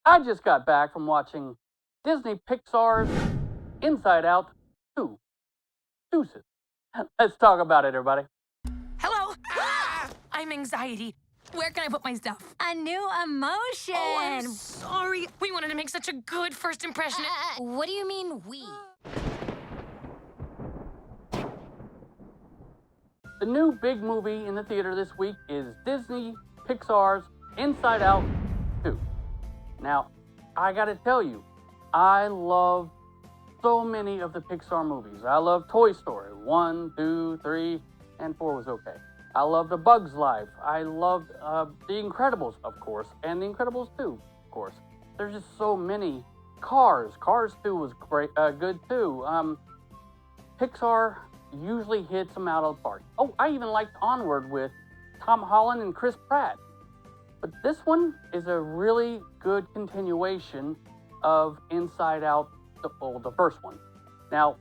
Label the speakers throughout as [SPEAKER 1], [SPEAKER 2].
[SPEAKER 1] I just got back from watching Disney Pixar's Inside Out 2. Deuces. Let's talk about it, everybody.
[SPEAKER 2] Hello? I'm anxiety. Where can I put my stuff?
[SPEAKER 3] A new emotion.
[SPEAKER 2] Oh, I'm sorry. We wanted to make such a good first impression.
[SPEAKER 3] What do you mean, we?
[SPEAKER 1] The new big movie in the theater this week is Disney Pixar's Inside Out 2. Now, I gotta tell you, I love so many of the Pixar movies. I love Toy Story 1, 2, 3, and 4 was okay. I love The Bug's Life. I loved The Incredibles, of course, and The Incredibles 2, of course. There's just so many. Cars 2 was great, good too. Pixar usually hits them out of the park. Oh, I even liked Onward with Tom Holland and Chris Pratt. But this one is a really good continuation of Inside Out, the first one. Now,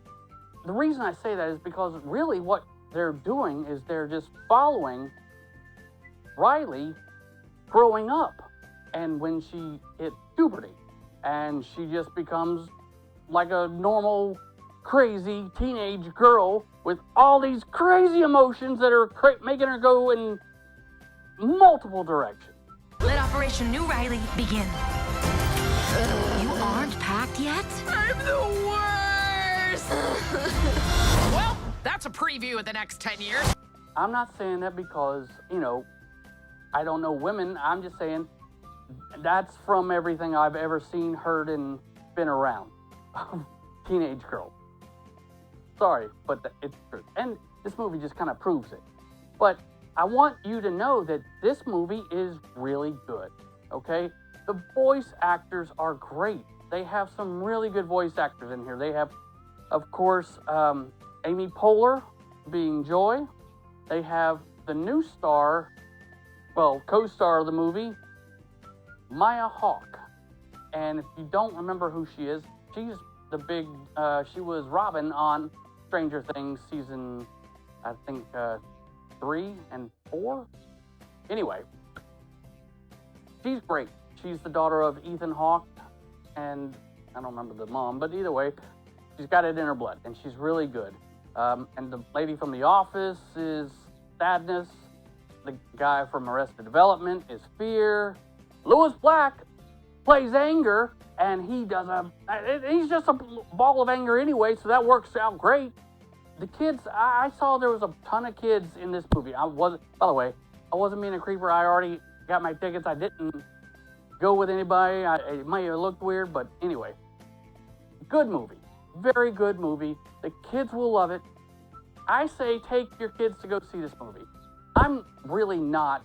[SPEAKER 1] the reason I say that is because really what they're doing is they're just following Riley growing up, and when she hits puberty, and she just becomes like a normal, crazy teenage girl with all these crazy emotions that are making her go in multiple directions.
[SPEAKER 2] Let Operation New Riley begin.
[SPEAKER 3] You aren't packed yet?
[SPEAKER 2] I'm the worst! Well, that's a preview of the next 10 years.
[SPEAKER 1] I'm not saying that because, I don't know women. I'm just saying that's from everything I've ever seen, heard, and been around. Teenage girl. Sorry, but it's true. And this movie just kind of proves it. But I want you to know that this movie is really good, okay? The voice actors are great. They have some really good voice actors in here. They have, of course, Amy Poehler being Joy. They have the new star, co-star of the movie, Maya Hawke. And if you don't remember who she is, she's she was Robin on Stranger Things season, I think, 3 and 4. Anyway, she's great. She's the daughter of Ethan Hawke, and I don't remember the mom, but either way, she's got it in her blood, and she's really good. And the lady from The Office is Sadness. The guy from Arrested Development is Fear. Louis Black plays Anger, and he's just a ball of anger anyway, so that works out great. The kids, I saw there was a ton of kids in this movie. By the way, I wasn't being a creeper. I already got my tickets. I didn't go with anybody. It might have looked weird, but anyway. Good movie. Very good movie. The kids will love it. I say take your kids to go see this movie. I'm really not,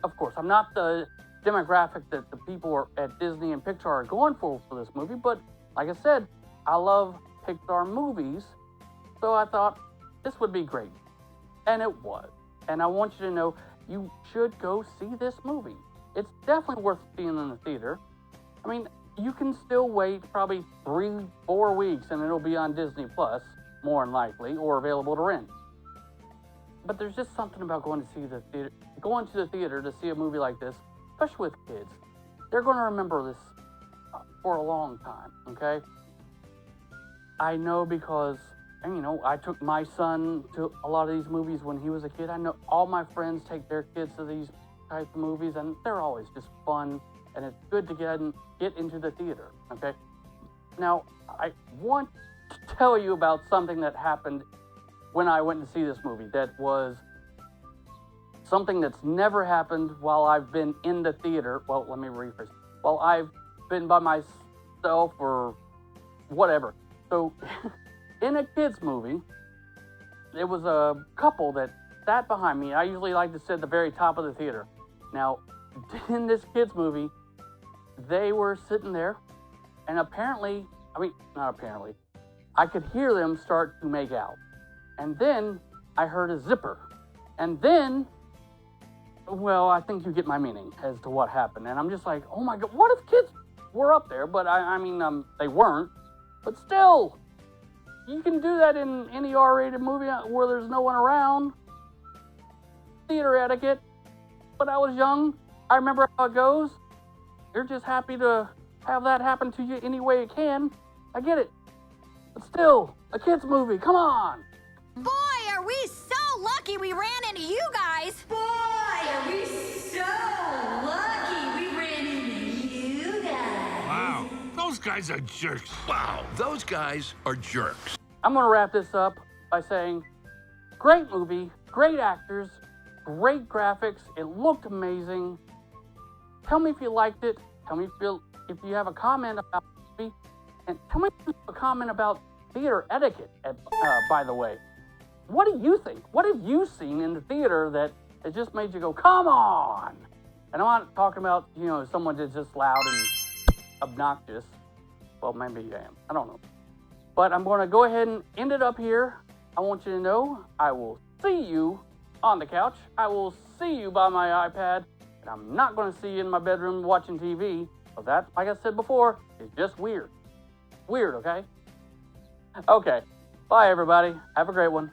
[SPEAKER 1] of course, I'm not the demographic that the people at Disney and Pixar are going for this movie, but like I said, I love Pixar movies. So I thought this would be great. And it was. And I want you to know you should go see this movie. It's definitely worth seeing in the theater. I mean, you can still wait probably 3-4 weeks and it'll be on Disney Plus, more than likely, or available to rent. But there's just something about going to the theater to see a movie like this, especially with kids. They're going to remember this for a long time, okay? I know because I took my son to a lot of these movies when he was a kid. I know all my friends take their kids to these types of movies, and they're always just fun, and it's good to get into the theater, okay? Now, I want to tell you about something that happened when I went to see this movie that was something that's never happened while I've been in the theater. Well, let me rephrase. While I've been by myself or whatever. So, in a kids movie, there was a couple that sat behind me. I usually like to sit at the very top of the theater. Now, in this kids movie, they were sitting there, and not apparently, I could hear them start to make out. And then I heard a zipper. And then, I think you get my meaning as to what happened. And I'm just like, oh my God, what if kids were up there? But they weren't. But still, you can do that in any R-rated movie where there's no one around. Theater etiquette. But I was young. I remember how it goes. You're just happy to have that happen to you any way it can. I get it. But still, a kid's movie, come on!
[SPEAKER 3] Boy, are we so lucky we ran into you guys! Boy, are we so lucky we ran into you guys!
[SPEAKER 4] Wow, those guys are jerks.
[SPEAKER 5] Wow, those guys are jerks.
[SPEAKER 1] I'm gonna wrap this up by saying, great movie, great actors, great graphics, it looked amazing. Tell me if you liked it. Tell me if you have a comment about the movie. And tell me if you have a comment about theater etiquette, by the way. What do you think? What have you seen in the theater that it just made you go, come on? And I'm not talking about, someone that's just loud and obnoxious. Well, maybe I am. I don't know. But I'm going to go ahead and end it up here. I want you to know I will see you on the couch. I will see you by my iPad. And I'm not going to see you in my bedroom watching TV. Because that, like I said before, is just weird. Weird, okay? Okay. Bye, everybody. Have a great one.